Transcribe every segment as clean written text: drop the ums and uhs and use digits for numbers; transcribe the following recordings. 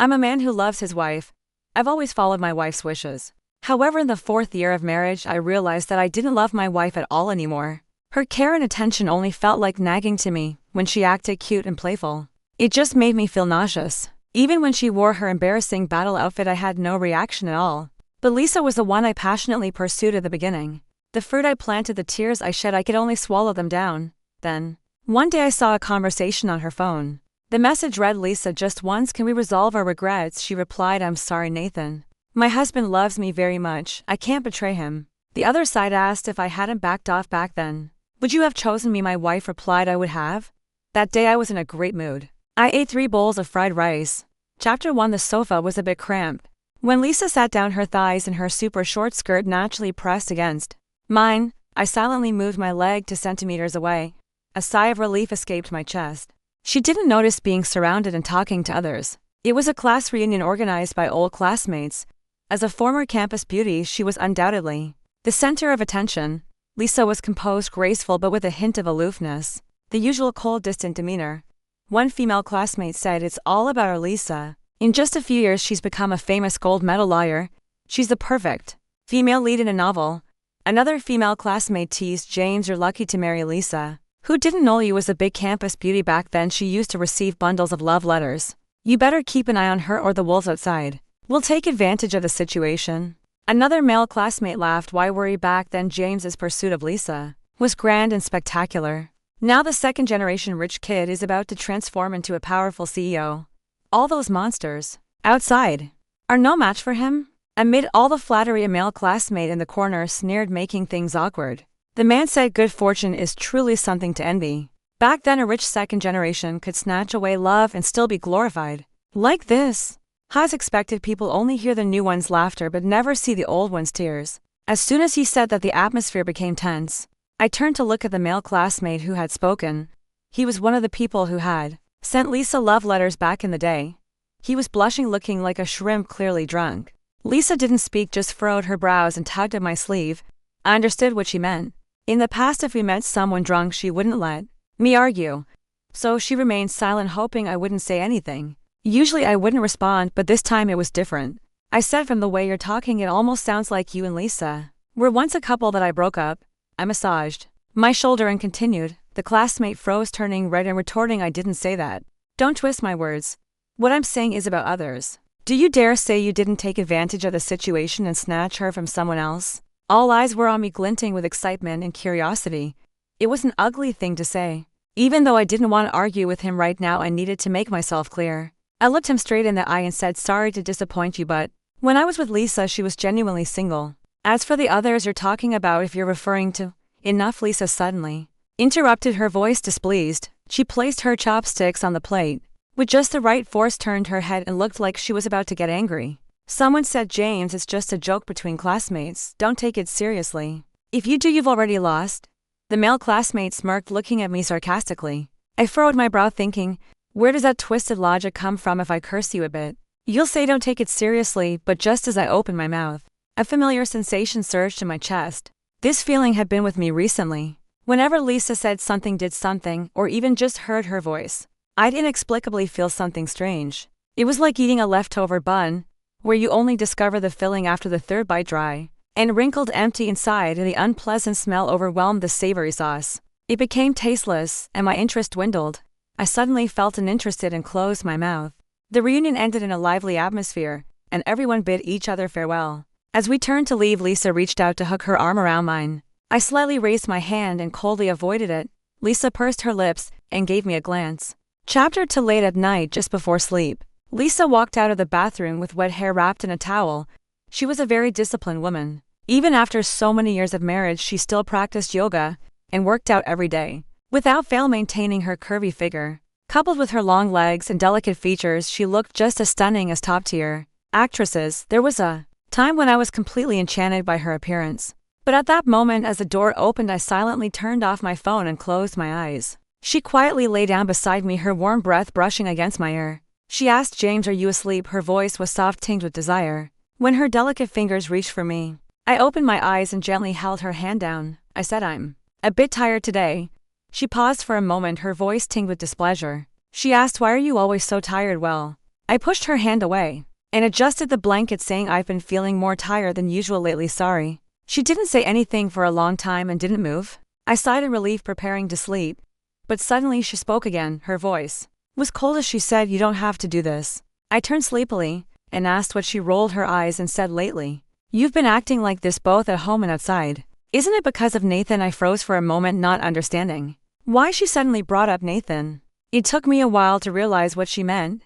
I'm a man who loves his wife. I've always followed my wife's wishes. However, in the 4th year of marriage, I realized that I didn't love my wife at all anymore. Her care and attention only felt like nagging to me when she acted cute and playful. It just made me feel nauseous. Even when she wore her embarrassing battle outfit, I had no reaction at all. But Lisa was the one I passionately pursued at the beginning. The fruit I planted, the tears I shed, I could only swallow them down. Then, one day I saw a conversation on her phone. The message read, "Lisa, just once, can we resolve our regrets?" She replied, "I'm sorry, Nathan. My husband loves me very much. I can't betray him." The other side asked if I hadn't backed off back then. "Would you have chosen me?" My wife replied, "I would have." That day I was in a great mood. I ate 3 bowls of fried rice. Chapter 1. The sofa was a bit cramped. When Lisa sat down, her thighs and her super short skirt naturally pressed against mine. I silently moved my leg to centimeters away. A sigh of relief escaped my chest. She didn't notice being surrounded and talking to others. It was a class reunion organized by old classmates. As a former campus beauty, she was undoubtedly the center of attention. Lisa was composed, graceful, but with a hint of aloofness. The usual cold, distant demeanor. One female classmate said, "It's all about our Lisa. In just a few years she's become a famous gold medal lawyer. She's the perfect female lead in a novel." Another female classmate teased, "James, you're lucky to marry Lisa. Who didn't know you was a big campus beauty back then? She used to receive bundles of love letters. You better keep an eye on her or the wolves outside will take advantage of the situation." Another male classmate laughed, "Why worry? Back then James's pursuit of Lisa was grand and spectacular. Now the second-generation rich kid is about to transform into a powerful CEO. All those monsters outside are no match for him." Amid all the flattery, a male classmate in the corner sneered, making things awkward. The man said, "Good fortune is truly something to envy. Back then a rich second generation could snatch away love and still be glorified. Like this." As expected, people only hear the new one's laughter but never see the old one's tears. As soon as he said that, the atmosphere became tense. I turned to look at the male classmate who had spoken. He was one of the people who had sent Lisa love letters back in the day. He was blushing, looking like a shrimp, clearly drunk. Lisa didn't speak, just furrowed her brows and tugged at my sleeve. I understood what she meant. In the past, if we met someone drunk, she wouldn't let me argue. So she remained silent, hoping I wouldn't say anything. Usually I wouldn't respond, but this time it was different. I said, "From the way you're talking, it almost sounds like you and Lisa were once a couple that I broke up." I massaged my shoulder and continued. The classmate froze, turning red and retorting, "I didn't say that. Don't twist my words. What I'm saying is about others. Do you dare say you didn't take advantage of the situation and snatch her from someone else?" All eyes were on me, glinting with excitement and curiosity. It was an ugly thing to say. Even though I didn't want to argue with him right now, I needed to make myself clear. I looked him straight in the eye and said, "Sorry to disappoint you, but when I was with Lisa, she was genuinely single. As for the others you're talking about, if you're referring to..." "Enough," Lisa suddenly interrupted, her voice displeased. She placed her chopsticks on the plate with just the right force, turned her head, and looked like she was about to get angry. Someone said, "James, it's just a joke between classmates. Don't take it seriously. If you do, you've already lost." The male classmate smirked, looking at me sarcastically. I furrowed my brow, thinking, where does that twisted logic come from? If I curse you a bit, you'll say don't take it seriously. But just as I opened my mouth, a familiar sensation surged in my chest. This feeling had been with me recently. Whenever Lisa said something, did something, or even just heard her voice, I'd inexplicably feel something strange. It was like eating a leftover bun, where you only discover the filling after the third bite, dry and wrinkled, empty inside, and the unpleasant smell overwhelmed the savory sauce. It became tasteless, and my interest dwindled. I suddenly felt uninterested and closed my mouth. The reunion ended in a lively atmosphere, and everyone bid each other farewell. As we turned to leave, Lisa reached out to hook her arm around mine. I slightly raised my hand and coldly avoided it. Lisa pursed her lips and gave me a glance. Chapter 2. Late at night, just before sleep, Lisa walked out of the bathroom with wet hair wrapped in a towel. She was a very disciplined woman. Even after so many years of marriage, she still practiced yoga and worked out every day, without fail, maintaining her curvy figure. Coupled with her long legs and delicate features, she looked just as stunning as top-tier actresses. There was a time when I was completely enchanted by her appearance. But at that moment, as the door opened, I silently turned off my phone and closed my eyes. She quietly lay down beside me, her warm breath brushing against my ear. She asked, "James, are you asleep?" Her voice was soft, tinged with desire. When her delicate fingers reached for me, I opened my eyes and gently held her hand down. I said, "I'm a bit tired today." She paused for a moment, her voice tinged with displeasure. She asked, "Why are you always so tired?" "Well, I pushed her hand away and adjusted the blanket, saying, "I've been feeling more tired than usual lately, sorry." She didn't say anything for a long time and didn't move. I sighed in relief, preparing to sleep. But suddenly she spoke again. Her voice was cold as she said, "You don't have to do this." I turned sleepily and asked what. She rolled her eyes and said, "Lately, you've been acting like this both at home and outside. Isn't it because of Nathan?" I froze for a moment, not understanding why she suddenly brought up Nathan. It took me a while to realize what she meant.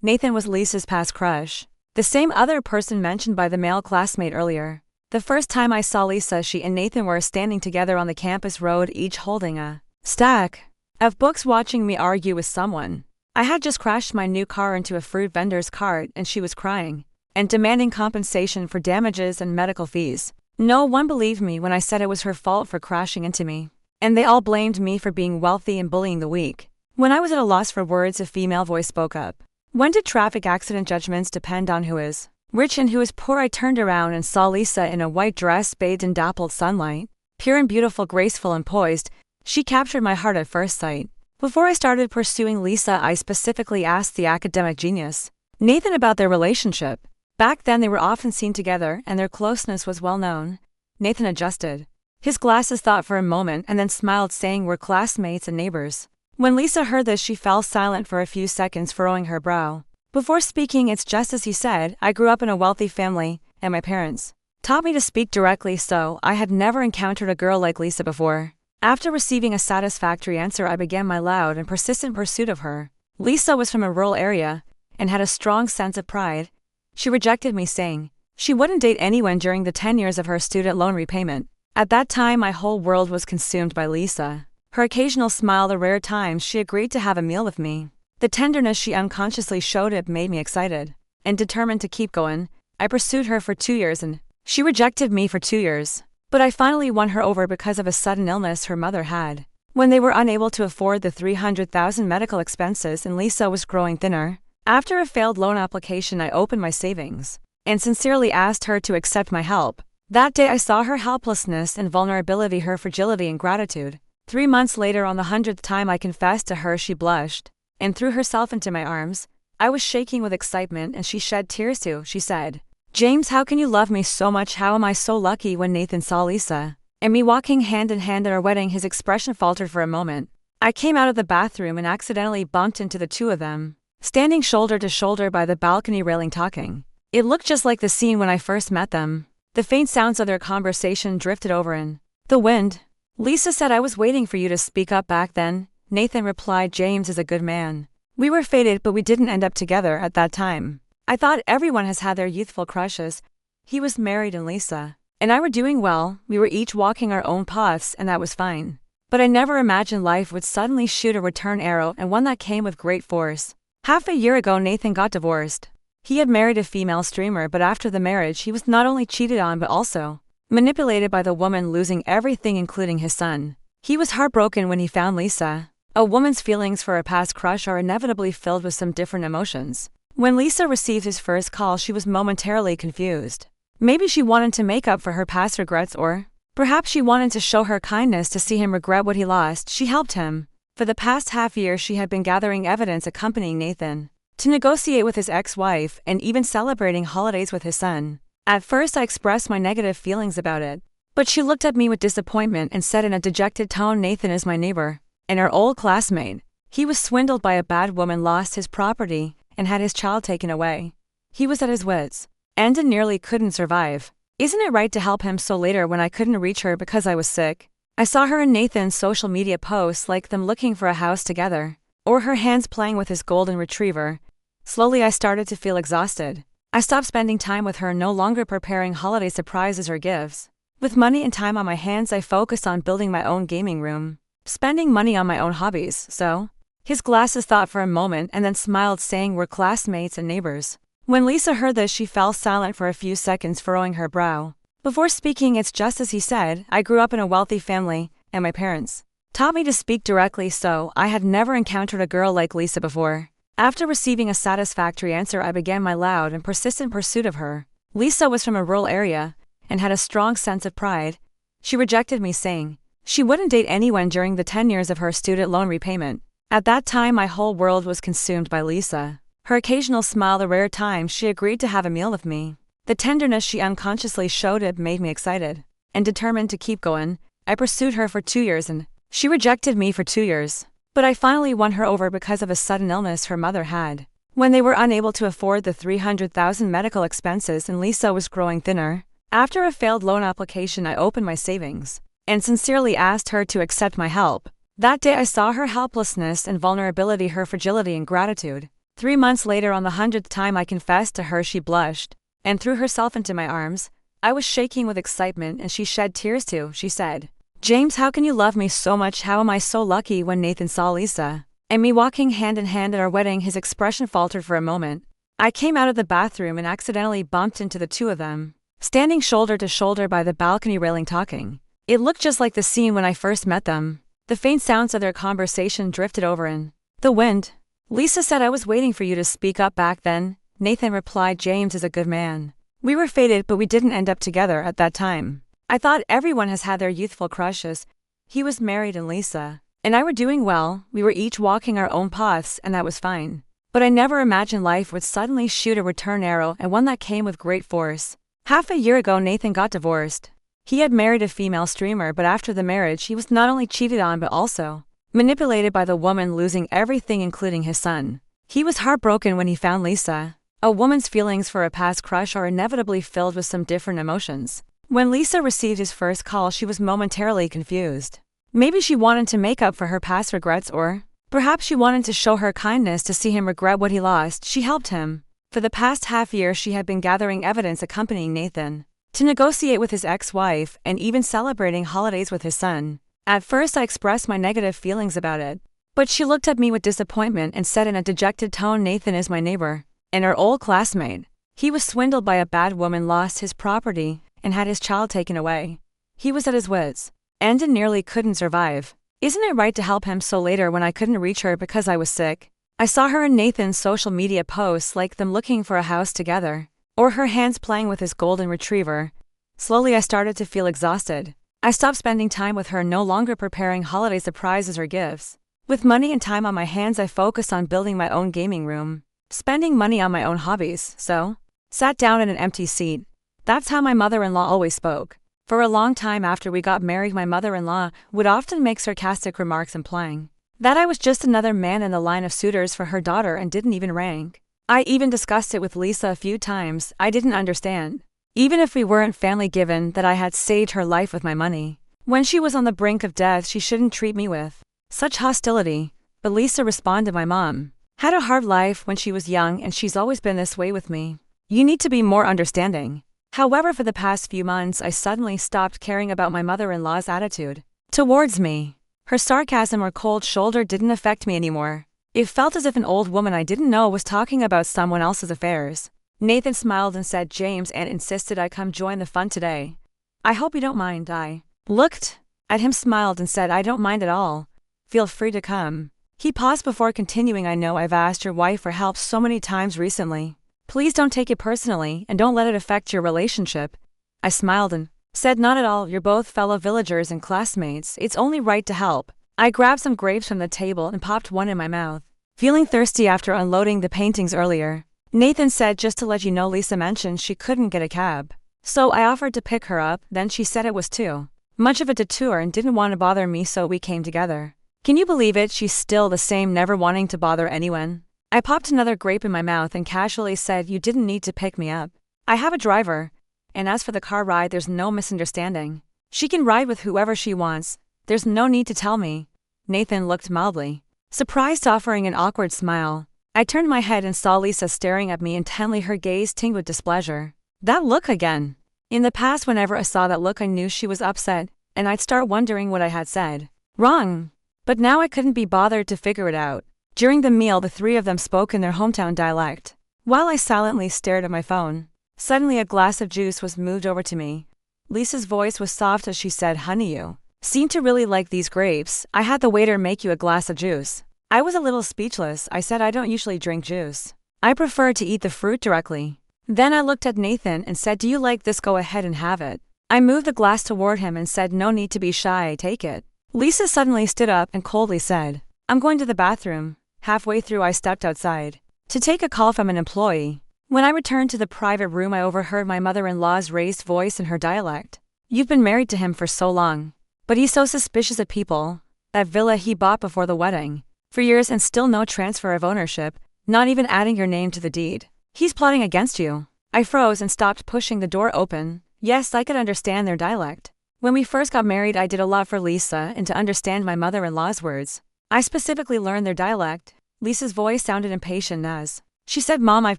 Nathan was Lisa's past crush, the same other person mentioned by the male classmate earlier. The first time I saw Lisa, she and Nathan were standing together on the campus road, each holding a stack of books, watching me argue with someone. I had just crashed my new car into a fruit vendor's cart, and she was crying and demanding compensation for damages and medical fees. No one believed me when I said it was her fault for crashing into me, and they all blamed me for being wealthy and bullying the weak. When I was at a loss for words, a female voice spoke up. "When did traffic accident judgments depend on who is rich and who is poor?" I turned around and saw Lisa in a white dress bathed in dappled sunlight. Pure and beautiful, graceful and poised, she captured my heart at first sight. Before I started pursuing Lisa, I specifically asked the academic genius, Nathan, about their relationship. Back then they were often seen together and their closeness was well known. Nathan adjusted his glasses, thought for a moment, and then smiled, saying, "We're classmates and neighbors." When Lisa heard this, she fell silent for a few seconds, furrowing her brow. Before speaking, "It's just as he said. I grew up in a wealthy family, and my parents taught me to speak directly, so I had never encountered a girl like Lisa before." After receiving a satisfactory answer, I began my loud and persistent pursuit of her. Lisa was from a rural area and had a strong sense of pride. She rejected me, saying she wouldn't date anyone during the 10 years of her student loan repayment. At that time, my whole world was consumed by Lisa. Her occasional smile, the rare times she agreed to have a meal with me, the tenderness she unconsciously showed, it made me excited and determined to keep going. I pursued her for 2 years and she rejected me for 2 years. But I finally won her over because of a sudden illness her mother had. When they were unable to afford the $300,000 medical expenses and Lisa was growing thinner, after a failed loan application, I opened my savings and sincerely asked her to accept my help. That day I saw her helplessness and vulnerability, her fragility and gratitude. 3 months later, on the 100th time I confessed to her, she blushed and threw herself into my arms. I was shaking with excitement and she shed tears too. She said, "James, how can you love me so much? How am I so lucky?" When Nathan saw Lisa and me walking hand in hand at our wedding, his expression faltered for a moment. I came out of the bathroom and accidentally bumped into the two of them, standing shoulder to shoulder by the balcony railing, talking. It looked just like the scene when I first met them. The faint sounds of their conversation drifted over in the wind. "Lisa said I was waiting for you to speak up back then," Nathan replied. "James is a good man. We were fated, but we didn't end up together at that time. I thought everyone has had their youthful crushes." He was married and Lisa and I were doing well. We were each walking our own paths, and that was fine. But I never imagined life would suddenly shoot a return arrow, and one that came with great force. Half a year ago, Nathan got divorced. He had married a female streamer, but after the marriage he was not only cheated on but also manipulated by the woman, losing everything including his son. He was heartbroken when he found Lisa. A woman's feelings for a past crush are inevitably filled with some different emotions. When Lisa received his first call, she was momentarily confused. Maybe she wanted to make up for her past regrets, or perhaps she wanted to show her kindness to see him regret what he lost. She helped him. For the past half year she had been gathering evidence, accompanying Nathan to negotiate with his ex-wife, and even celebrating holidays with his son. At first I expressed my negative feelings about it, but she looked at me with disappointment and said in a dejected tone, "Nathan is my neighbor and our old classmate. He was swindled by a bad woman, lost his property, and had his child taken away. He was at his wits' end and nearly couldn't survive. Isn't it right to help him?" So later, when I couldn't reach her because I was sick, I saw her in Nathan's social media posts, like them looking for a house together, or her hands playing with his golden retriever. Slowly I started to feel exhausted. I stopped spending time with her, no longer preparing holiday surprises or gifts. With money and time on my hands, I focused on building my own gaming room, spending money on my own hobbies. "So?" His glasses thought for a moment and then smiled, saying, "We're classmates and neighbors." When Lisa heard this, she fell silent for a few seconds, furrowing her brow. Before speaking, "It's just as he said. I grew up in a wealthy family, and my parents taught me to speak directly, so I had never encountered a girl like Lisa before." After receiving a satisfactory answer, I began my loud and persistent pursuit of her. Lisa was from a rural area and had a strong sense of pride. She rejected me, saying she wouldn't date anyone during the 10 years of her student loan repayment. At that time, my whole world was consumed by Lisa. Her occasional smile the rare times she agreed to have a meal with me. The tenderness she unconsciously showed it made me excited. And determined to keep going, I pursued her for 2 years and she rejected me for 2 years. But I finally won her over because of a sudden illness her mother had. When they were unable to afford the $300,000 medical expenses and Lisa was growing thinner, after a failed loan application I opened my savings and sincerely asked her to accept my help. That day I saw her helplessness and vulnerability, her fragility and gratitude. 3 months later, on the 100th time I confessed to her, she blushed and threw herself into my arms. I was shaking with excitement and she shed tears too. She said, "James, how can you love me so much? How am I so lucky?" When Nathan saw Lisa and me walking hand in hand at our wedding, his expression faltered for a moment. I came out of the bathroom and accidentally bumped into the two of them, standing shoulder to shoulder by the balcony railing talking. It looked just like the scene when I first met them. The faint sounds of their conversation drifted over in the wind. Lisa said, "I was waiting for you to speak up back then." Nathan replied, "James is a good man. We were fated, but we didn't end up together at that time. I thought everyone has had their youthful crushes." He was married and Lisa and I were doing well. We were each walking our own paths and that was fine. But I never imagined life would suddenly shoot a return arrow, and one that came with great force. Half a year ago Nathan got divorced. He had married a female streamer, but after the marriage he was not only cheated on but also manipulated by the woman, losing everything including his son. He was heartbroken when he found Lisa. A woman's feelings for a past crush are inevitably filled with some different emotions. When Lisa received his first call, she was momentarily confused. Maybe she wanted to make up for her past regrets, or perhaps she wanted to show her kindness to see him regret what he lost. She helped him. For the past half year she had been gathering evidence accompanying Nathan to negotiate with his ex-wife and even celebrating holidays with his son. At first I expressed my negative feelings about it, but she looked at me with disappointment and said in a dejected tone, "Nathan is my neighbor and our old classmate. He was swindled by a bad woman, lost his property, and had his child taken away. He was at his wits' end and nearly couldn't survive. Isn't it right to help him?" So later, when I couldn't reach her because I was sick, I saw her in Nathan's social media posts, like them looking for a house together, or her hands playing with his golden retriever. Slowly I started to feel exhausted. I stopped spending time with her, no longer preparing holiday surprises or gifts. With money and time on my hands, I focused on building my own gaming room, spending money on my own hobbies. So, sat down in an empty seat. That's how my mother-in-law always spoke. For a long time after we got married, my mother-in-law would often make sarcastic remarks implying that I was just another man in the line of suitors for her daughter and didn't even rank. I even discussed it with Lisa a few times. I didn't understand, even if we weren't family, given that I had saved her life with my money. When she was on the brink of death, she shouldn't treat me with such hostility. But Lisa responded, "My mom had a hard life when she was young and she's always been this way with me. You need to be more understanding." However, for the past few months I suddenly stopped caring about my mother-in-law's attitude towards me. Her sarcasm or cold shoulder didn't affect me anymore. It felt as if an old woman I didn't know was talking about someone else's affairs. Nathan smiled and said, "James, Aunt insisted I come join the fun today. I hope you don't mind." I looked at him, smiled and said, "I don't mind at all. Feel free to come." He paused before continuing, "I know I've asked your wife for help so many times recently. Please don't take it personally and don't let it affect your relationship." I smiled and said, "Not at all. You're both fellow villagers and classmates. It's only right to help." I grabbed some grapes from the table and popped one in my mouth, feeling thirsty after unloading the paintings earlier. Nathan said, "Just to let you know, Lisa mentioned she couldn't get a cab, so I offered to pick her up. Then she said it was too much of a detour and didn't want to bother me, so we came together." Can you believe it? She's still the same, never wanting to bother anyone. I popped another grape in my mouth and casually said, "You didn't need to pick me up. I have a driver. And as for the car ride, there's no misunderstanding. She can ride with whoever she wants. There's no need to tell me." Nathan looked mildly surprised, offering an awkward smile. I turned my head and saw Lisa staring at me intently, her gaze tinged with displeasure. That look again. In the past, whenever I saw that look, I knew she was upset, and I'd start wondering what I had said wrong. But now I couldn't be bothered to figure it out. During the meal, the three of them spoke in their hometown dialect, while I silently stared at my phone. Suddenly a glass of juice was moved over to me. Lisa's voice was soft as she said, "Honey, you seem to really like these grapes. I had the waiter make you a glass of juice." I was a little speechless. I said, "I don't usually drink juice. I prefer to eat the fruit directly." Then I looked at Nathan and said, "Do you like this? Go ahead and have it." I moved the glass toward him and said, "No need to be shy, take it." Lisa suddenly stood up and coldly said, "I'm going to the bathroom." Halfway through I stepped outside. to take a call from an employee. When I returned to the private room, I overheard my mother-in-law's raised voice in her dialect. "You've been married to him for so long. But he's so suspicious of people. That villa he bought before the wedding. For years and still no transfer of ownership, not even adding your name to the deed. He's plotting against you." I froze and stopped pushing the door open. Yes, I could understand their dialect. When we first got married, I did a lot for Lisa and to understand my mother-in-law's words. I specifically learned their dialect. Lisa's voice sounded impatient as she said, "Mom, I've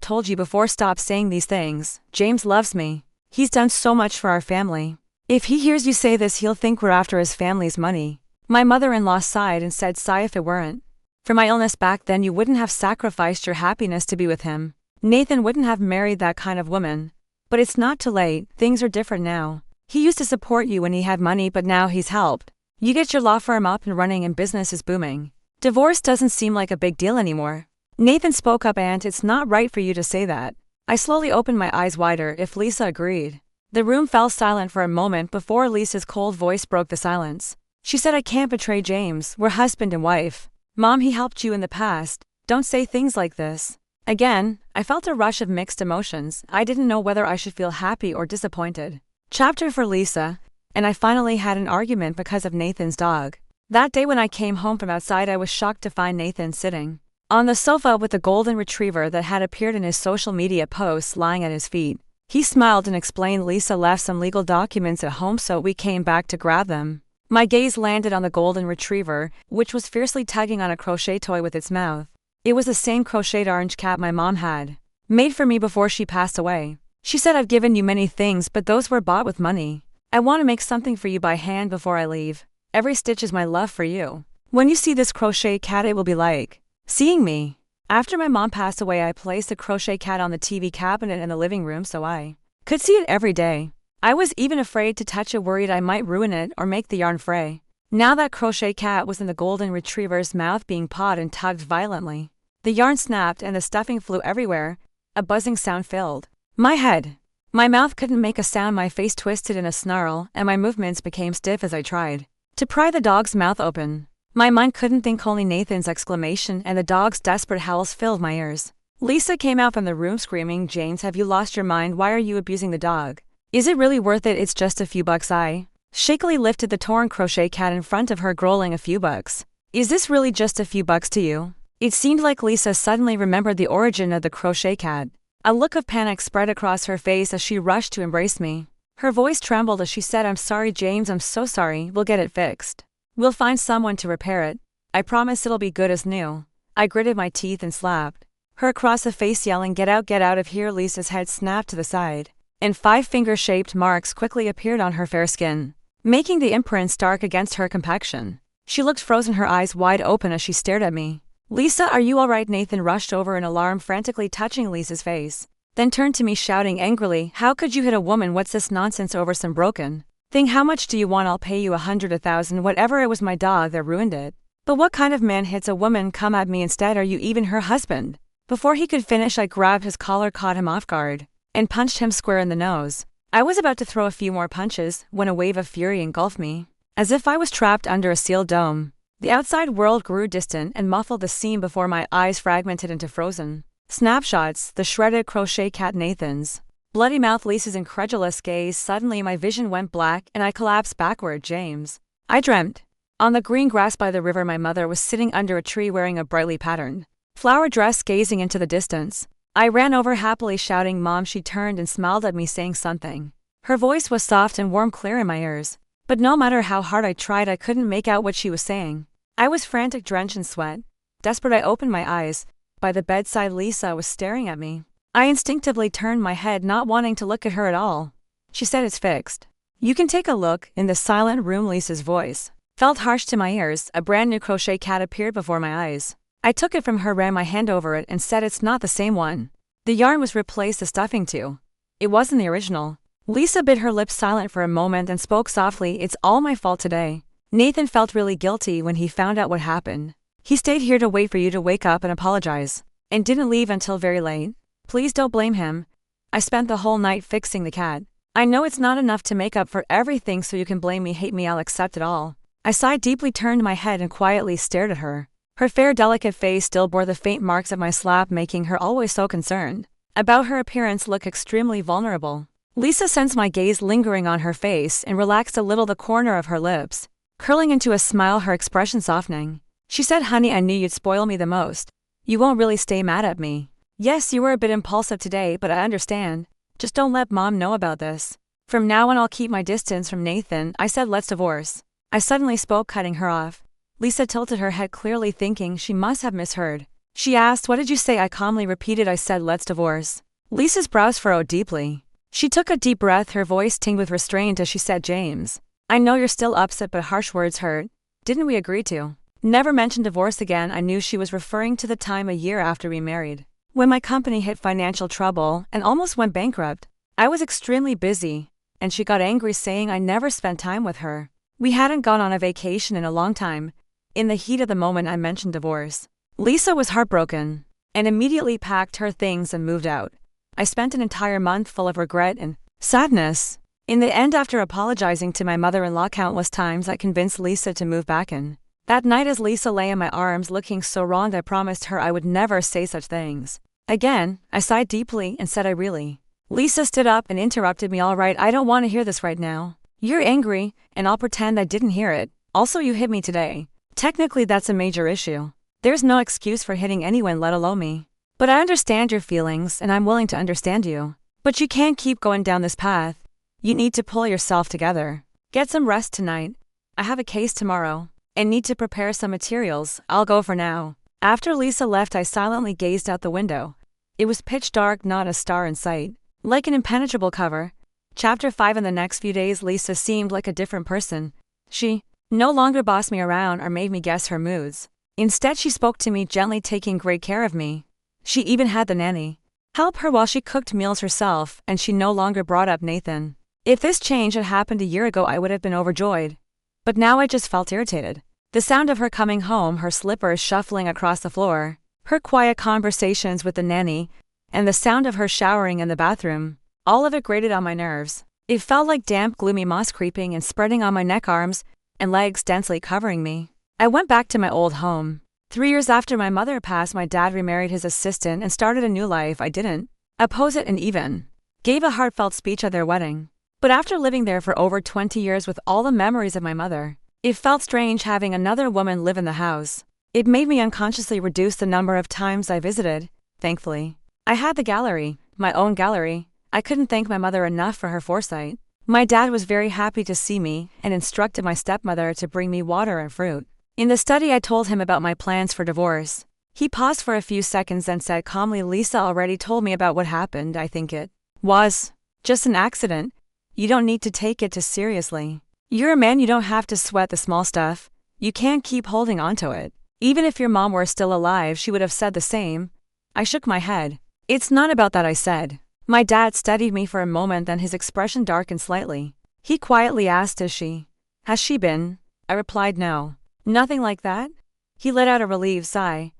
told you before, stop saying these things. James loves me. He's done so much for our family. If he hears you say this, he'll think we're after his family's money." My mother-in-law sighed and said, "Sigh if it weren't. For my illness back then, you wouldn't have sacrificed your happiness to be with him. Nathan wouldn't have married that kind of woman. But it's not too late, things are different now. He used to support you when he had money, but now he's helped. You get your law firm up and running and business is booming. Divorce doesn't seem like a big deal anymore." Nathan spoke up, "Aunt, it's not right for you to say that." I slowly opened my eyes wider. If Lisa agreed. The room fell silent for a moment before Lisa's cold voice broke the silence. She said, "I can't betray James. We're husband and wife. Mom, he helped you in the past. Don't say things like this." Again, I felt a rush of mixed emotions. I didn't know whether I should feel happy or disappointed. Chapter for Lisa. And I finally had an argument because of Nathan's dog. That day when I came home from outside, I was shocked to find Nathan sitting on the sofa with the golden retriever that had appeared in his social media posts lying at his feet. He smiled and explained Lisa left some legal documents at home, so we came back to grab them. My gaze landed on the golden retriever, which was fiercely tugging on a crochet toy with its mouth. It was the same crocheted orange cat my mom had made for me before she passed away. She said, "I've given you many things, but those were bought with money. I want to make something for you by hand before I leave. Every stitch is my love for you. When you see this crochet cat, it will be like seeing me." After my mom passed away, I placed the crochet cat on the TV cabinet in the living room so I could see it every day. I was even afraid to touch it, worried I might ruin it or make the yarn fray. Now that crochet cat was in the golden retriever's mouth, being pawed and tugged violently. The yarn snapped and the stuffing flew everywhere. A buzzing sound filled my head. My mouth couldn't make a sound, my face twisted in a snarl, and my movements became stiff as I tried to pry the dog's mouth open. My mind couldn't think, only Nathan's exclamation and the dog's desperate howls filled my ears. Lisa came out from the room screaming, "James, have you lost your mind? Why are you abusing the dog? Is it really worth it? It's just a few bucks." I shakily lifted the torn crochet cat in front of her, growling, "A few bucks? Is this really just a few bucks to you?" It seemed like Lisa suddenly remembered the origin of the crochet cat. A look of panic spread across her face as she rushed to embrace me. Her voice trembled as she said, "I'm sorry, James, I'm so sorry. We'll get it fixed. We'll find someone to repair it. I promise it'll be good as new." I gritted my teeth and slapped her across the face, yelling, get out of here." Lisa's head snapped to the side, and 5 finger-shaped marks quickly appeared on her fair skin, making the imprints dark against her complexion. She looked frozen, her eyes wide open as she stared at me. "Lisa, are you all right?" Nathan rushed over in alarm, frantically touching Lisa's face, then turned to me shouting angrily, "How could you hit a woman? What's this nonsense over some broken thing? How much do you want? I'll pay you 100, 1,000, whatever. It was my dog that ruined it." "But what kind of man hits a woman? Come at me instead. Are you even her husband?" Before he could finish, I grabbed his collar, caught him off guard, and punched him square in the nose. I was about to throw a few more punches when a wave of fury engulfed me, as if I was trapped under a sealed dome. The outside world grew distant and muffled. The scene before my eyes fragmented into frozen snapshots, the shredded crochet cat, Nathan's bloody mouth, Lisa's incredulous gaze. Suddenly my vision went black and I collapsed backward. James. I dreamt. On the green grass by the river, my mother was sitting under a tree wearing a brightly patterned flower dress, gazing into the distance. I ran over happily, shouting, "Mom!" She turned and smiled at me, saying something. Her voice was soft and warm, clear in my ears. But no matter how hard I tried, I couldn't make out what she was saying. I was frantic, drenched in sweat. Desperate, I opened my eyes. By the bedside, Lisa was staring at me. I instinctively turned my head, not wanting to look at her at all. She said, "It's fixed. You can take a look." In the silent room, Lisa's voice felt harsh to my ears. A brand new crochet cat appeared before my eyes. I took it from her, ran my hand over it, and said, "It's not the same one. The yarn was replaced, the stuffing too. It wasn't the original." Lisa bit her lips, silent for a moment, and spoke softly, "It's all my fault today. Nathan felt really guilty when he found out what happened. He stayed here to wait for you to wake up and apologize, and didn't leave until very late. Please don't blame him. I spent the whole night fixing the cat. I know it's not enough to make up for everything, so you can blame me, hate me, I'll accept it all." I sighed deeply, turned my head and quietly stared at her. Her fair, delicate face still bore the faint marks of my slap, making her always so concerned about her appearance look extremely vulnerable. Lisa sensed my gaze lingering on her face and relaxed a little the corner of her lips, curling into a smile, her expression softening. She said, "Honey, I knew you'd spoil me the most. You won't really stay mad at me. Yes, you were a bit impulsive today, but I understand. Just don't let Mom know about this. From now on I'll keep my distance from Nathan." I said, "Let's divorce." I suddenly spoke, cutting her off. Lisa tilted her head, clearly thinking she must have misheard. She asked, "What did you say?" I calmly repeated, "I said let's divorce." Lisa's brows furrowed deeply. She took a deep breath, her voice tinged with restraint as she said, "James, I know you're still upset, but harsh words hurt. Didn't we agree to never mention divorce again?" I knew she was referring to the time a year after we married, when my company hit financial trouble and almost went bankrupt. I was extremely busy, and she got angry, saying I never spent time with her. We hadn't gone on a vacation in a long time. In the heat of the moment, I mentioned divorce. Lisa was heartbroken and immediately packed her things and moved out. I spent an entire month full of regret and sadness. In the end, after apologizing to my mother-in-law countless times, I convinced Lisa to move back in. That night, as Lisa lay in my arms looking so wronged, I promised her I would never say such things again. I sighed deeply and said, "I really..." Lisa stood up and interrupted me. "All right, I don't want to hear this right now. You're angry, and I'll pretend I didn't hear it. Also, you hit me today. Technically, that's a major issue. There's no excuse for hitting anyone, let alone me. But I understand your feelings, and I'm willing to understand you. But you can't keep going down this path. You need to pull yourself together. Get some rest tonight. I have a case tomorrow, and need to prepare some materials. I'll go for now." After Lisa left, I silently gazed out the window. It was pitch dark, not a star in sight. Like an impenetrable cover. Chapter 5. In the next few days, Lisa seemed like a different person. She no longer bossed me around or made me guess her moods. Instead, she spoke to me gently, taking great care of me. She even had the nanny help her while she cooked meals herself, and she no longer brought up Nathan. If this change had happened a year ago, I would have been overjoyed. But now I just felt irritated. The sound of her coming home, her slippers shuffling across the floor, her quiet conversations with the nanny, and the sound of her showering in the bathroom, all of it grated on my nerves. It felt like damp, gloomy moss creeping and spreading on my neck, arms, and legs, densely covering me. I went back to my old home. 3 years after my mother passed, my dad remarried his assistant and started a new life. I didn't oppose it and even gave a heartfelt speech at their wedding. But after living there for over 20 years with all the memories of my mother, it felt strange having another woman live in the house. It made me unconsciously reduce the number of times I visited. Thankfully, I had the gallery, my own gallery. I couldn't thank my mother enough for her foresight. My dad was very happy to see me and instructed my stepmother to bring me water and fruit. In the study, I told him about my plans for divorce. He paused for a few seconds, then said calmly, "Lisa already told me about what happened. I think it was just an accident. You don't need to take it too seriously. You're a man, you don't have to sweat the small stuff. You can't keep holding onto it." Even if your mom were still alive, she would have said the same. I shook my head. "It's not about that," I said. My dad studied me for a moment, then his expression darkened slightly. He quietly asked, Has she been?" I replied, "No. Nothing like that." He let out a relieved sigh.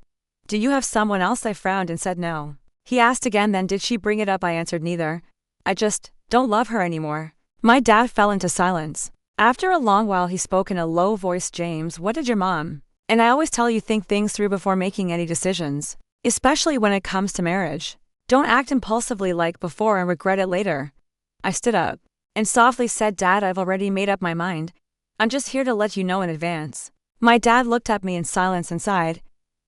"Do you have someone else?" I frowned and said no. He asked again, then, "Did she bring it up?" I answered, "Neither. I just don't love her anymore." My dad fell into silence. After a long while, he spoke in a low voice, "James, what did your mom..." And I always tell you, think things through before making any decisions, especially when it comes to marriage. Don't act impulsively like before and regret it later. I stood up and softly said, "Dad, I've already made up my mind. I'm just here to let you know in advance." My dad looked at me in silence and sighed.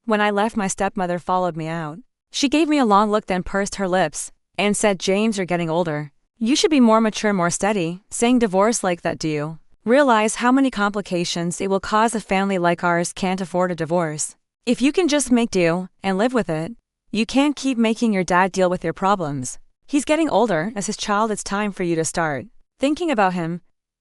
When I left, my stepmother followed me out. She gave me a long look, then pursed her lips and said, "James, you're getting older. You should be more mature, more steady. Saying divorce like that, do you realize how many complications it will cause? A family like ours can't afford a divorce. If you can just make do and live with it, you can't keep making your dad deal with your problems. He's getting older. As his child, it's time for you to start thinking about him."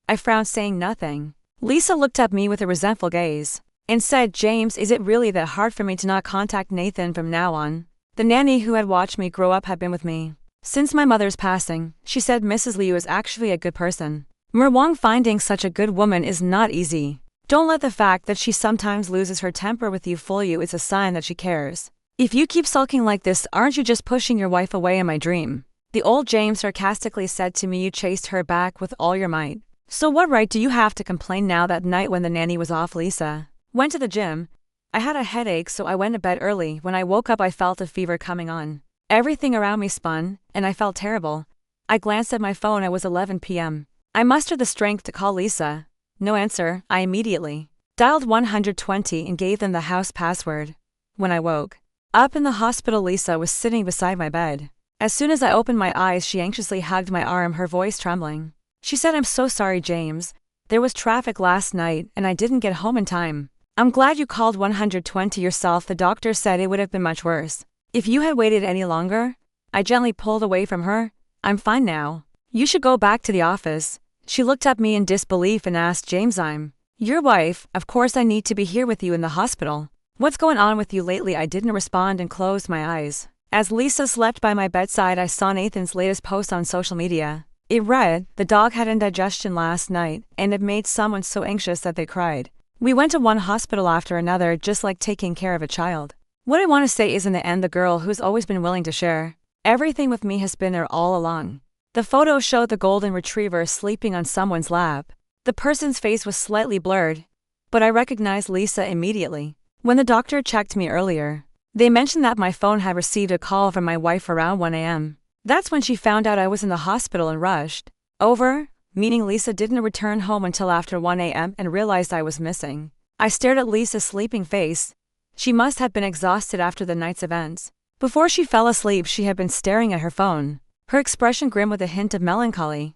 I frowned, saying nothing. Lisa looked at me with a resentful gaze and said, "James, is it really that hard for me to not contact Nathan from now on?" The nanny who had watched me grow up had been with me since my mother's passing. She said, "Mrs. Liu is actually a good person. Merwang, finding such a good woman is not easy. Don't let the fact that she sometimes loses her temper with you fool you. It's a sign that she cares. If you keep sulking like this, aren't you just pushing your wife away in my dream?" The old James sarcastically said to me, "You chased her back with all your might. So what right do you have to complain now?" That night when the nanny was off, Lisa went to the gym. I had a headache, so I went to bed early. When I woke up, I felt a fever coming on. Everything around me spun, and I felt terrible. I glanced at my phone. It was 11 p.m. I mustered the strength to call Lisa. No answer. I immediately dialed 120 and gave them the house password. When I woke up in the hospital, Lisa was sitting beside my bed. As soon as I opened my eyes, she anxiously hugged my arm, her voice trembling. She said, "I'm so sorry, James. There was traffic last night, and I didn't get home in time. I'm glad you called 120 yourself. The doctor said it would have been much worse if you had waited any longer." I gently pulled away from her. "I'm fine now. You should go back to the office." She looked at me in disbelief and asked, "James, I'm your wife. Of course I need to be here with you in the hospital. What's going on with you lately?" I didn't respond and closed my eyes. As Lisa slept by my bedside, I saw Nathan's latest post on social media. It read, "The dog had indigestion last night, and it made someone so anxious that they cried. We went to one hospital after another, just like taking care of a child." What I want to say is, in the end, the girl who's always been willing to share everything with me has been there all along. The photo showed the golden retriever sleeping on someone's lap. The person's face was slightly blurred, but I recognized Lisa immediately. When the doctor checked me earlier, they mentioned that my phone had received a call from my wife around 1 a.m. That's when she found out I was in the hospital and rushed over, meaning Lisa didn't return home until after 1 a.m. and realized I was missing. I stared at Lisa's sleeping face. She must have been exhausted after the night's events. Before she fell asleep, she had been staring at her phone, her expression grim with a hint of melancholy.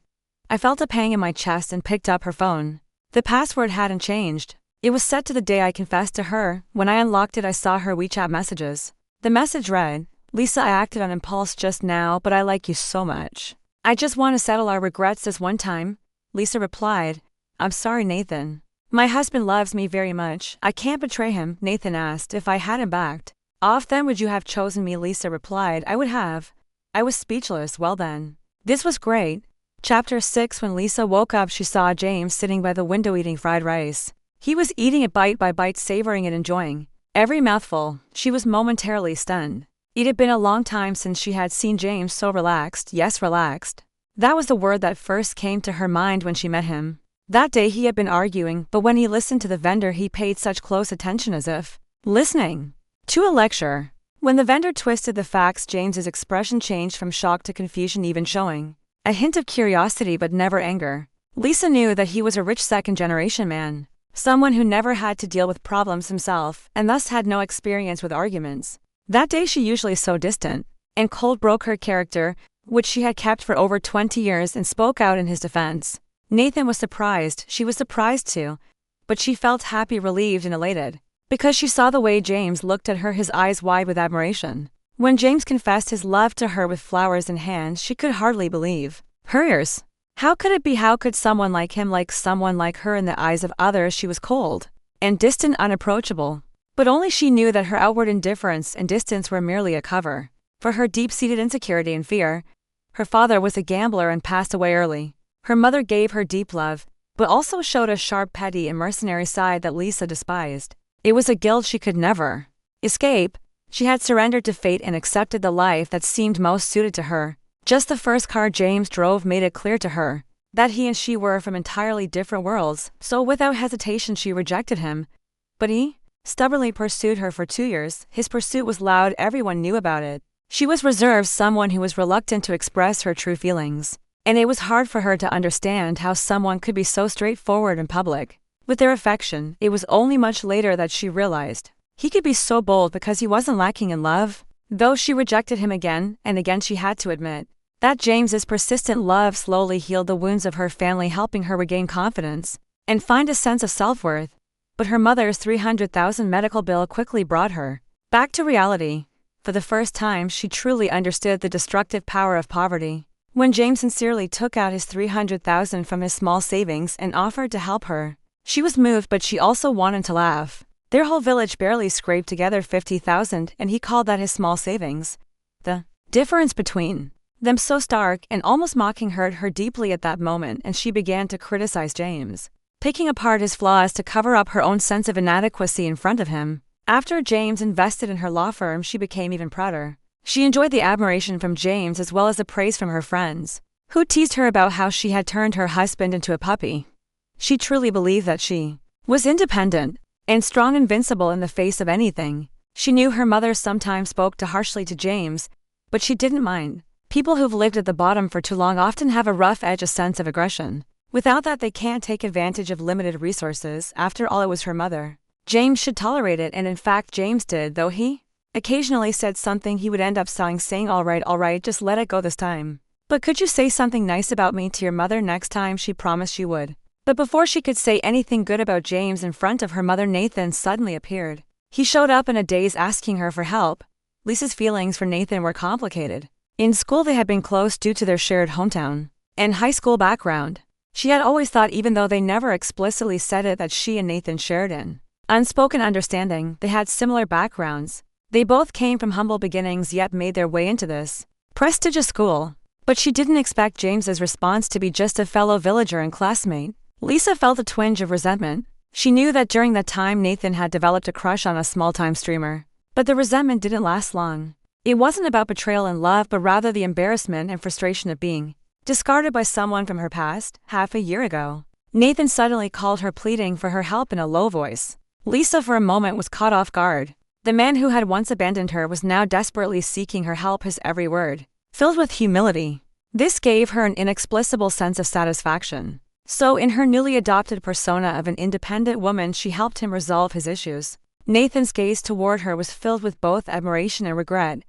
I felt a pang in my chest and picked up her phone. The password hadn't changed. It was set to the day I confessed to her. When I unlocked it, I saw her WeChat messages. The message read, "Lisa, I acted on impulse just now, but I like you so much. I just want to settle our regrets this one time." Lisa replied, "I'm sorry, Nathan. My husband loves me very much. I can't betray him." Nathan asked, "If I hadn't backed off, then would you have chosen me?" Lisa replied, "I would have." I was speechless. Well then, this was great. Chapter 6. When Lisa woke up, she saw James sitting by the window eating fried rice. He was eating it bite by bite, savoring it, enjoying every mouthful. She was momentarily stunned. It had been a long time since she had seen James so relaxed. Yes, relaxed. That was the word that first came to her mind when she met him. That day he had been arguing, but when he listened to the vendor, he paid such close attention, as if listening to a lecture. When the vendor twisted the facts, James's expression changed from shock to confusion, even showing a hint of curiosity but never anger. Lisa knew that he was a rich second-generation man, someone who never had to deal with problems himself, and thus had no experience with arguments. That day, she, usually so distant and cold, broke her character, which she had kept for over 20 years, and spoke out in his defense. Nathan was surprised. She was surprised too, but she felt happy, relieved, and elated, because she saw the way James looked at her, his eyes wide with admiration. When James confessed his love to her with flowers in hand, she could hardly believe her ears. How could it be? How could someone like him like someone like her? In the eyes of others, she was cold and distant, unapproachable. But only she knew that her outward indifference and distance were merely a cover for her deep-seated insecurity and fear. Her father was a gambler and passed away early. Her mother gave her deep love, but also showed a sharp, petty, and mercenary side that Lisa despised. It was a guilt she could never escape. She had surrendered to fate and accepted the life that seemed most suited to her. Just the first car James drove made it clear to her that he and she were from entirely different worlds, so without hesitation she rejected him. But he stubbornly pursued her for 2 years. His pursuit was loud, everyone knew about it. She was reserved, someone who was reluctant to express her true feelings, and it was hard for her to understand how someone could be so straightforward in public with their affection. It was only much later that she realized he could be so bold because he wasn't lacking in love. Though she rejected him again and again, she had to admit that James's persistent love slowly healed the wounds of her family, helping her regain confidence and find a sense of self-worth. But her mother's $300,000 medical bill quickly brought her back to reality. For the first time, she truly understood the destructive power of poverty. When James sincerely took out his $300,000 from his small savings and offered to help her, she was moved, but she also wanted to laugh. Their whole village barely scraped together $50,000, and he called that his small savings. The difference between them so stark and almost mocking hurt her deeply at that moment, and she began to criticize James, picking apart his flaws to cover up her own sense of inadequacy in front of him. After James invested in her law firm, she became even prouder. She enjoyed the admiration from James as well as the praise from her friends, who teased her about how she had turned her husband into a puppy. She truly believed that she was independent and strong, invincible in the face of anything. She knew her mother sometimes spoke too harshly to James, but she didn't mind. People who've lived at the bottom for too long often have a rough edge, a sense of aggression. Without that, they can't take advantage of limited resources. After all, it was her mother. James should tolerate it, and in fact James did, though he occasionally said something he would end up saying all right, just let it go this time. But could you say something nice about me to your mother next time? She promised she would. But before she could say anything good about James in front of her mother, Nathan suddenly appeared. He showed up in a daze, asking her for help. Lisa's feelings for Nathan were complicated. In school they had been close due to their shared hometown and high school background. She had always thought, even though they never explicitly said it, that she and Nathan shared an unspoken understanding. They had similar backgrounds. They both came from humble beginnings, yet made their way into this prestigious school. But she didn't expect James's response to be just a fellow villager and classmate. Lisa felt a twinge of resentment. She knew that during that time Nathan had developed a crush on a small-time streamer. But the resentment didn't last long. It wasn't about betrayal and love, but rather the embarrassment and frustration of being discarded by someone from her past. Half a year ago, Nathan suddenly called her, pleading for her help in a low voice. Lisa for a moment was caught off guard. The man who had once abandoned her was now desperately seeking her help, his every word filled with humility. This gave her an inexplicable sense of satisfaction. So in her newly adopted persona of an independent woman, she helped him resolve his issues. Nathan's gaze toward her was filled with both admiration and regret.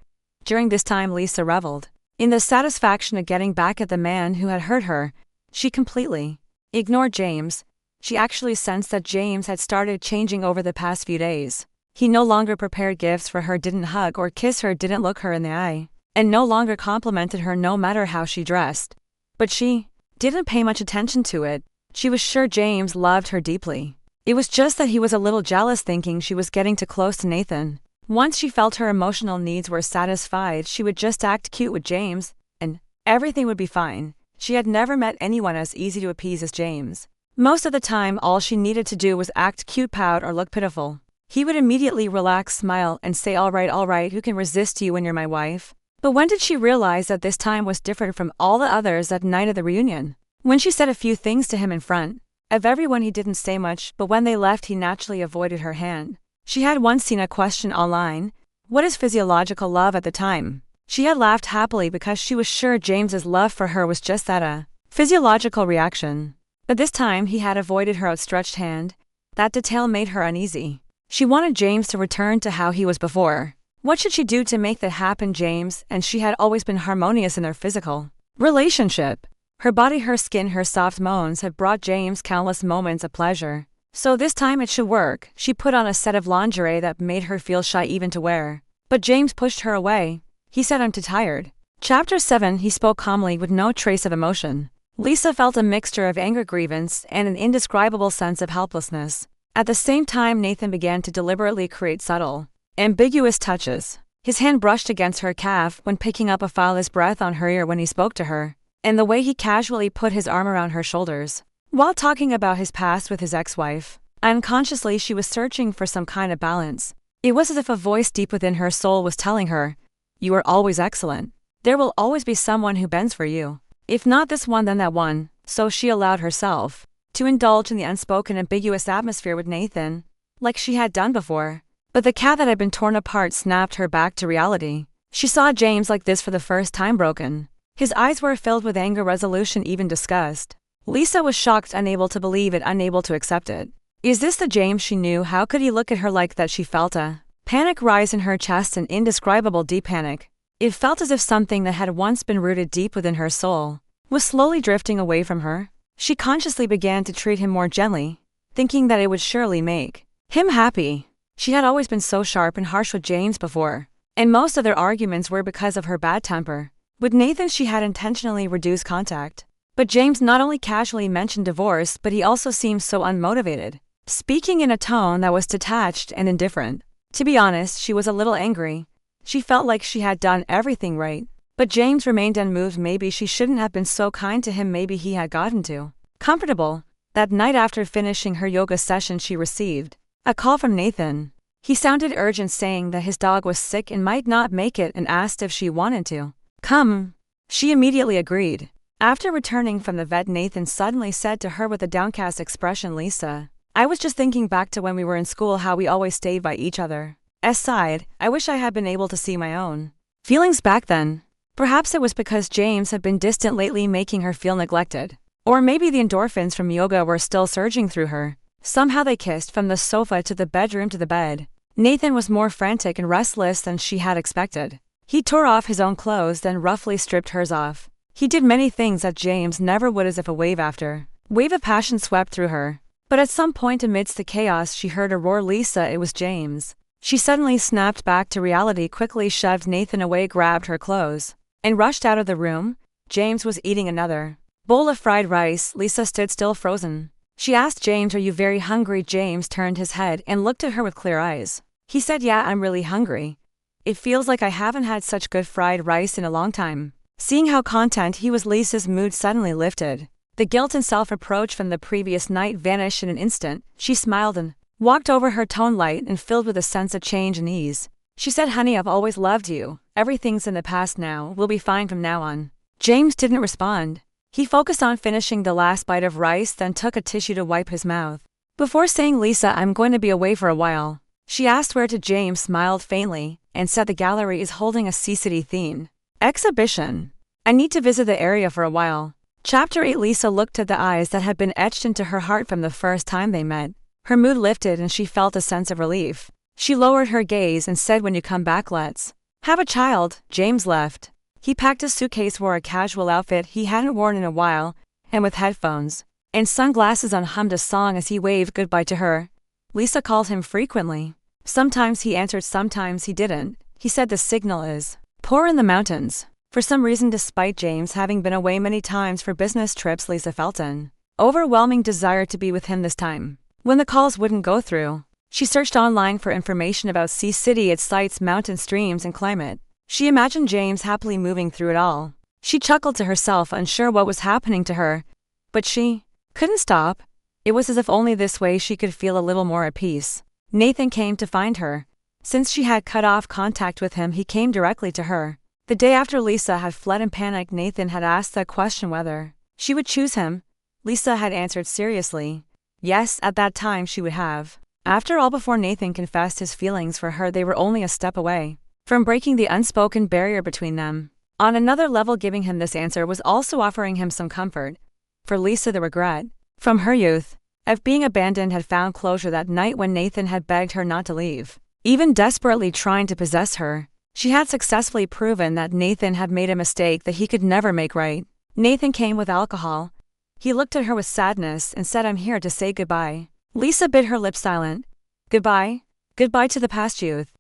During this time, Lisa reveled in the satisfaction of getting back at the man who had hurt her. She completely ignored James. She actually sensed that James had started changing over the past few days. He no longer prepared gifts for her, didn't hug or kiss her, didn't look her in the eye, and no longer complimented her no matter how she dressed. But she didn't pay much attention to it. She was sure James loved her deeply. It was just that he was a little jealous, thinking she was getting too close to Nathan. Once she felt her emotional needs were satisfied, she would just act cute with James, and everything would be fine. She had never met anyone as easy to appease as James. Most of the time, all she needed to do was act cute, pout, or look pitiful. He would immediately relax, smile, and say, all right, who can resist you when you're my wife? But when did she realize that this time was different from all the others that night of the reunion? When she said a few things to him in front of everyone, he didn't say much, but when they left, he naturally avoided her hand. She had once seen a question online: what is physiological love? At the time, she had laughed happily because she was sure James's love for her was just that, a physiological reaction. But this time he had avoided her outstretched hand. That detail made her uneasy. She wanted James to return to how he was before. What should she do to make that happen? James and she had always been harmonious in their physical relationship. Her body, her skin, her soft moans had brought James countless moments of pleasure. So this time it should work. She put on a set of lingerie that made her feel shy even to wear. But James pushed her away. He said, I'm too tired. Chapter 7. He spoke calmly with no trace of emotion. Lisa felt a mixture of anger, grievance, and an indescribable sense of helplessness. At the same time, Nathan began to deliberately create subtle, ambiguous touches. His hand brushed against her calf when picking up a file, his breath on her ear when he spoke to her, and the way he casually put his arm around her shoulders while talking about his past with his ex-wife. Unconsciously, she was searching for some kind of balance. It was as if a voice deep within her soul was telling her, you are always excellent. There will always be someone who bends for you. If not this one, then that one. So she allowed herself to indulge in the unspoken, ambiguous atmosphere with Nathan, like she had done before. But the cat that had been torn apart snapped her back to reality. She saw James like this for the first time, broken. His eyes were filled with anger, resolution, even disgust. Lisa was shocked, unable to believe it, unable to accept it. Is this the James she knew? How could he look at her like that? She felt a panic rise in her chest, an indescribable deep panic. It felt as if something that had once been rooted deep within her soul was slowly drifting away from her. She consciously began to treat him more gently, thinking that it would surely make him happy. She had always been so sharp and harsh with James before, and most of their arguments were because of her bad temper. With Nathan, she had intentionally reduced contact. But James not only casually mentioned divorce, but he also seemed so unmotivated, speaking in a tone that was detached and indifferent. To be honest, she was a little angry. She felt like she had done everything right. But James remained unmoved. Maybe she shouldn't have been so kind to him. Maybe he had gotten too comfortable. That night, after finishing her yoga session, she received a call from Nathan. He sounded urgent, saying that his dog was sick and might not make it, and asked if she wanted to come. She immediately agreed. After returning from the vet, Nathan suddenly said to her with a downcast expression, Lisa, I was just thinking back to when we were in school, how we always stayed by each other. S sighed, I wish I had been able to see my own feelings back then. Perhaps it was because James had been distant lately, making her feel neglected. Or maybe the endorphins from yoga were still surging through her. Somehow they kissed from the sofa to the bedroom to the bed. Nathan was more frantic and restless than she had expected. He tore off his own clothes, then roughly stripped hers off. He did many things that James never would, as if a wave of passion swept through her. But at some point amidst the chaos she heard a roar. Lisa, it was James. She suddenly snapped back to reality, quickly shoved Nathan away, grabbed her clothes, and rushed out of the room. James was eating another bowl of fried rice. Lisa stood still, frozen. She asked James, "Are you very hungry?" James turned his head and looked at her with clear eyes. He said, "Yeah, I'm really hungry. It feels like I haven't had such good fried rice in a long time." Seeing how content he was, Lisa's mood suddenly lifted. The guilt and self-reproach from the previous night vanished in an instant. She smiled and walked over, her tone light and filled with a sense of change and ease. She said, "Honey, I've always loved you. Everything's in the past now. We'll be fine from now on." James didn't respond. He focused on finishing the last bite of rice, then took a tissue to wipe his mouth. Before saying, "Lisa, I'm going to be away for a while." She asked where to. James smiled faintly and said, "The gallery is holding a CCD theme exhibition. I need to visit the area for a while." Chapter 8. Lisa looked at the eyes that had been etched into her heart from the first time they met. Her mood lifted and she felt a sense of relief. She lowered her gaze and said, "When you come back, let's have a child." James left. He packed a suitcase, wore a casual outfit he hadn't worn in a while, and with headphones and sunglasses on hummed a song as he waved goodbye to her. Lisa called him frequently. Sometimes he answered, sometimes he didn't. He said the signal is poor in the mountains. For some reason, despite James having been away many times for business trips, Lisa felt an overwhelming desire to be with him this time. When the calls wouldn't go through, she searched online for information about Sea City, its sights, mountain streams, and climate. She imagined James happily moving through it all. She chuckled to herself, unsure what was happening to her. But she couldn't stop. It was as if only this way she could feel a little more at peace. Nathan came to find her. Since she had cut off contact with him, he came directly to her. The day after Lisa had fled in panic, Nathan had asked that question, whether she would choose him. Lisa had answered seriously, yes, at that time she would have. After all, before Nathan confessed his feelings for her, they were only a step away from breaking the unspoken barrier between them. On another level, giving him this answer was also offering him some comfort. For Lisa, the regret from her youth of being abandoned had found closure that night when Nathan had begged her not to leave. Even desperately trying to possess her, she had successfully proven that Nathan had made a mistake that he could never make right. Nathan came with alcohol. He looked at her with sadness and said, "I'm here to say goodbye." Lisa bit her lips silent. Goodbye? Goodbye to the past youth.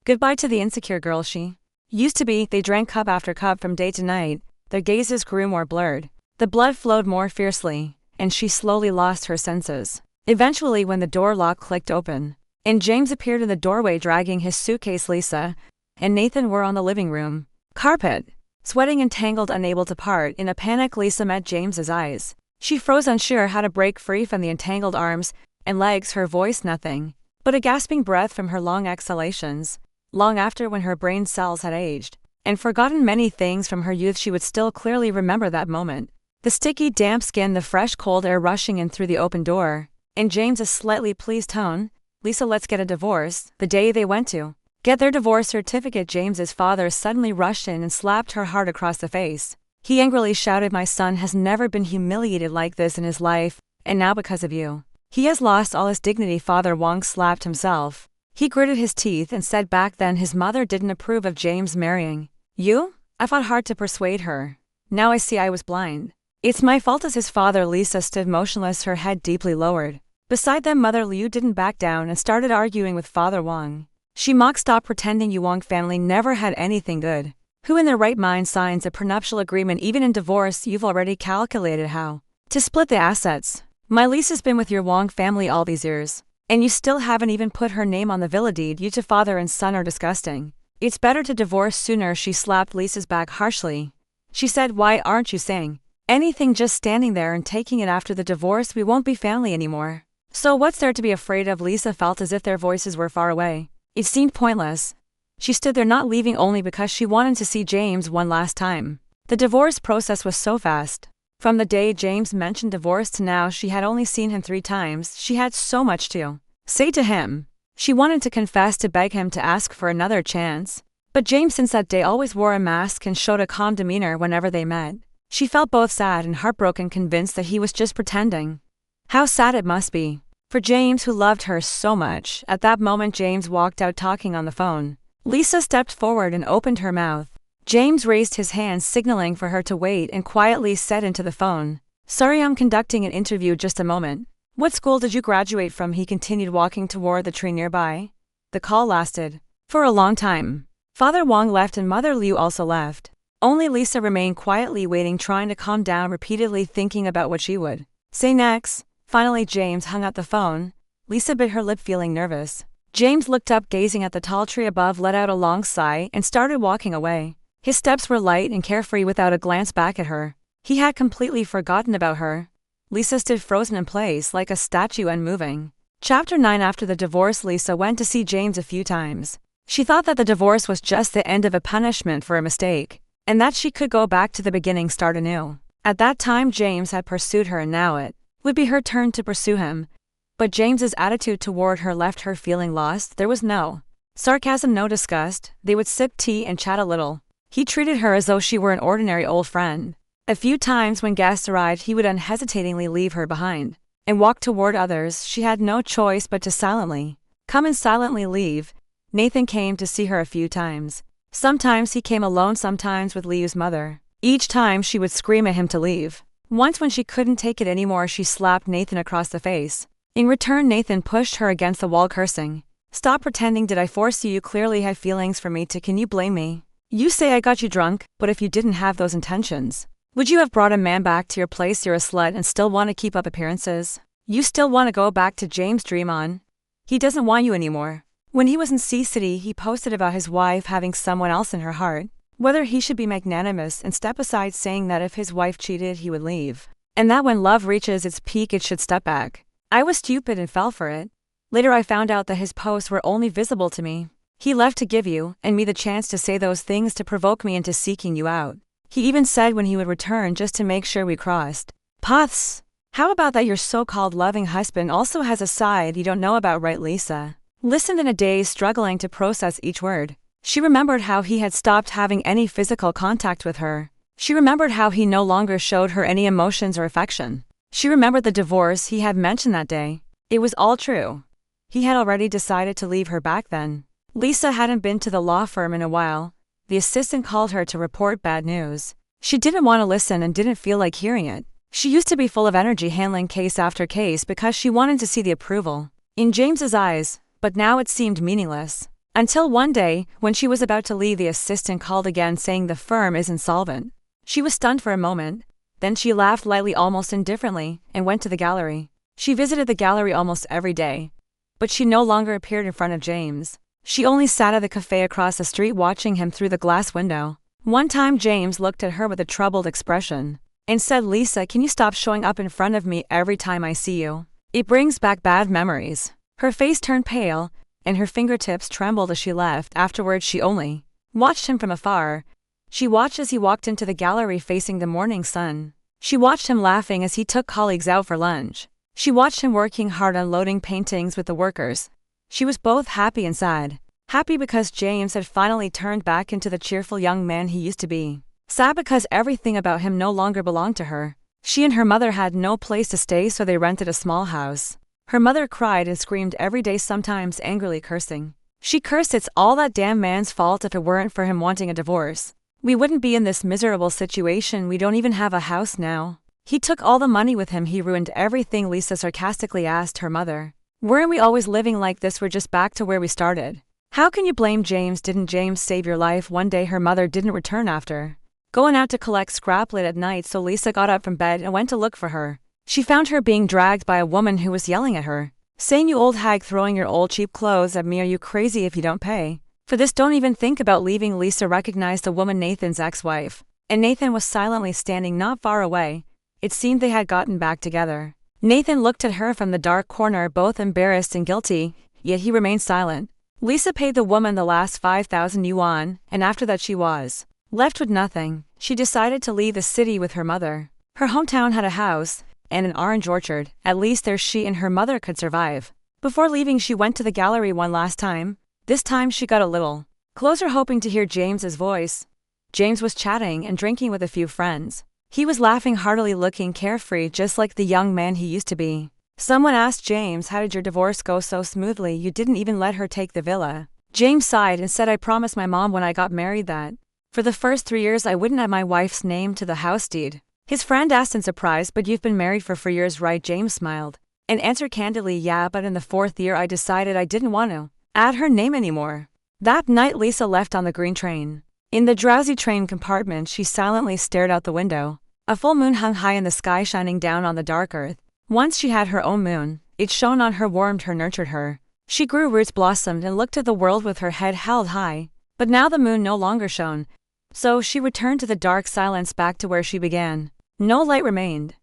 Goodbye to the insecure girl she used to be. They drank cup after cup from day to night. Their gazes grew more blurred. The blood flowed more fiercely, and she slowly lost her senses. Eventually, when the door lock clicked open, and James appeared in the doorway dragging his suitcase, Lisa and Nathan were on the living room carpet, sweating and tangled, unable to part. In a panic, Lisa met James's eyes. She froze, unsure how to break free from the entangled arms and legs, her voice nothing but a gasping breath from her long exhalations. Long after, when her brain cells had aged and forgotten many things from her youth, she would still clearly remember that moment. The sticky, damp skin, the fresh, cold air rushing in through the open door, and James's slightly pleased tone. "Lisa, let's get a divorce." The day they went to get their divorce certificate, James's father suddenly rushed in and slapped her hard across the face. He angrily shouted, "My son has never been humiliated like this in his life, and now because of you, he has lost all his dignity." Father Wong slapped himself. He gritted his teeth and said back then his mother didn't approve of James marrying you. "I fought hard to persuade her. Now I see I was blind. It's my fault." As his father, Lisa stood motionless, her head deeply lowered. Beside them, Mother Liu didn't back down and started arguing with Father Wong. She mocked, "Stop pretending. You Wong family never had anything good. Who in their right mind signs a prenuptial agreement? Even in divorce, you've already calculated how to split the assets. My Lisa's been with your Wong family all these years, and you still haven't even put her name on the villa deed. You two father and son are disgusting. It's better to divorce sooner." She slapped Lisa's back harshly. She said, "Why aren't you saying anything, just standing there and taking it? After the divorce, we won't be family anymore. So what's there to be afraid of?" Lisa felt as if their voices were far away. It seemed pointless. She stood there, not leaving only because she wanted to see James one last time. The divorce process was so fast. From the day James mentioned divorce to now, she had only seen him 3 times. She had so much to say to him. She wanted to confess, to beg him to ask for another chance. But James since that day always wore a mask and showed a calm demeanor whenever they met. She felt both sad and heartbroken, convinced that he was just pretending. How sad it must be for James, who loved her so much. At that moment, James walked out talking on the phone. Lisa stepped forward and opened her mouth. James raised his hand, signaling for her to wait, and quietly said into the phone, "Sorry, I'm conducting an interview, just a moment." "What school did you graduate from?" He continued, walking toward the tree nearby. The call lasted for a long time. Father Wong left and Mother Liu also left. Only Lisa remained quietly waiting, trying to calm down, repeatedly thinking about what she would say next. Finally, James hung up the phone. Lisa bit her lip, feeling nervous. James looked up, gazing at the tall tree above, let out a long sigh, and started walking away. His steps were light and carefree, without a glance back at her. He had completely forgotten about her. Lisa stood frozen in place, like a statue, unmoving. Chapter 9. After the divorce, Lisa went to see James a few times. She thought that the divorce was just the end of a punishment for a mistake, and that she could go back to the beginning, start anew. At that time, James had pursued her, and now it would be her turn to pursue him. But James's attitude toward her left her feeling lost. There was no sarcasm, no disgust. They would sip tea and chat a little. He treated her as though she were an ordinary old friend. A few times when guests arrived, he would unhesitatingly leave her behind and walk toward others. She had no choice but to silently come and silently leave. Nathan came to see her a few times. Sometimes he came alone, sometimes with Liu's mother. Each time she would scream at him to leave. Once, when she couldn't take it anymore, she slapped Nathan across the face. In return, Nathan pushed her against the wall, cursing, "Stop pretending. Did I force you? You clearly have feelings for me too. Can you blame me? You say I got you drunk, but if you didn't have those intentions, would you have brought a man back to your place? You're a slut and still want to keep up appearances. You still want to go back to James' dream on. He doesn't want you anymore." When he was in C-City, he posted about his wife having someone else in her heart, whether he should be magnanimous and step aside, saying that if his wife cheated, he would leave, and that when love reaches its peak, it should step back. I was stupid and fell for it. Later I found out that his posts were only visible to me. He left to give you and me the chance to say those things, to provoke me into seeking you out. He even said when he would return, just to make sure we crossed paths. How about that your so-called loving husband also has a side you don't know about, right? Lisa listened in a daze, struggling to process each word. She remembered how he had stopped having any physical contact with her. She remembered how he no longer showed her any emotions or affection. She remembered the divorce he had mentioned that day. It was all true. He had already decided to leave her back then. Lisa hadn't been to the law firm in a while. The assistant called her to report bad news. She didn't want to listen and didn't feel like hearing it. She used to be full of energy, handling case after case because she wanted to see the approval in James's eyes, but now it seemed meaningless. Until one day, when she was about to leave, the assistant called again, saying the firm is insolvent. She was stunned for a moment. Then she laughed lightly, almost indifferently, and went to the gallery. She visited the gallery almost every day, but she no longer appeared in front of James. She only sat at the cafe across the street, watching him through the glass window. One time James looked at her with a troubled expression and said, "Lisa, can you stop showing up in front of me every time I see you? It brings back bad memories." Her face turned pale, and her fingertips trembled as she left. Afterwards, she only watched him from afar. She watched as he walked into the gallery facing the morning sun. She watched him laughing as he took colleagues out for lunch. She watched him working hard unloading paintings with the workers. She was both happy and sad. Happy because James had finally turned back into the cheerful young man he used to be. Sad because everything about him no longer belonged to her. She and her mother had no place to stay, so they rented a small house. Her mother cried and screamed every day, sometimes angrily cursing. She cursed, "It's all that damn man's fault. If it weren't for him wanting a divorce, we wouldn't be in this miserable situation. We don't even have a house now. He took all the money with him. He ruined everything." Lisa sarcastically asked her mother, "Weren't we always living like this? We're just back to where we started. How can you blame James? Didn't James save your life?" One day her mother didn't return after going out to collect scrap late at night, so Lisa got up from bed and went to look for her. She found her being dragged by a woman who was yelling at her, saying, "You old hag, throwing your old cheap clothes at me. Are you crazy? If you don't pay for this, don't even think about leaving." Lisa recognized the woman, Nathan's ex-wife, and Nathan was silently standing not far away. It seemed they had gotten back together. Nathan looked at her from the dark corner, both embarrassed and guilty, yet he remained silent. Lisa paid the woman the last 5,000 yuan, and after that she was left with nothing. She decided to leave the city with her mother. Her hometown had a house and an orange orchard. At least there she and her mother could survive. Before leaving, she went to the gallery one last time. This time she got a little closer, hoping to hear James's voice. James was chatting and drinking with a few friends. He was laughing heartily, looking carefree, just like the young man he used to be. Someone asked James, "How did your divorce go so smoothly? You didn't even let her take the villa." James sighed and said, "I promised my mom when I got married that for the first 3 years I wouldn't add my wife's name to the house deed." His friend asked in surprise, "But you've been married for 4 years, right?" James smiled and answered candidly, "Yeah, but in the 4th year I decided I didn't want to add her name anymore." That night Lisa left on the green train. In the drowsy train compartment, she silently stared out the window. A full moon hung high in the sky, shining down on the dark earth. Once she had her own moon. It shone on her, warmed her, nurtured her. She grew roots, blossomed, and looked at the world with her head held high. But now the moon no longer shone. So she returned to the dark silence, back to where she began. No light remained.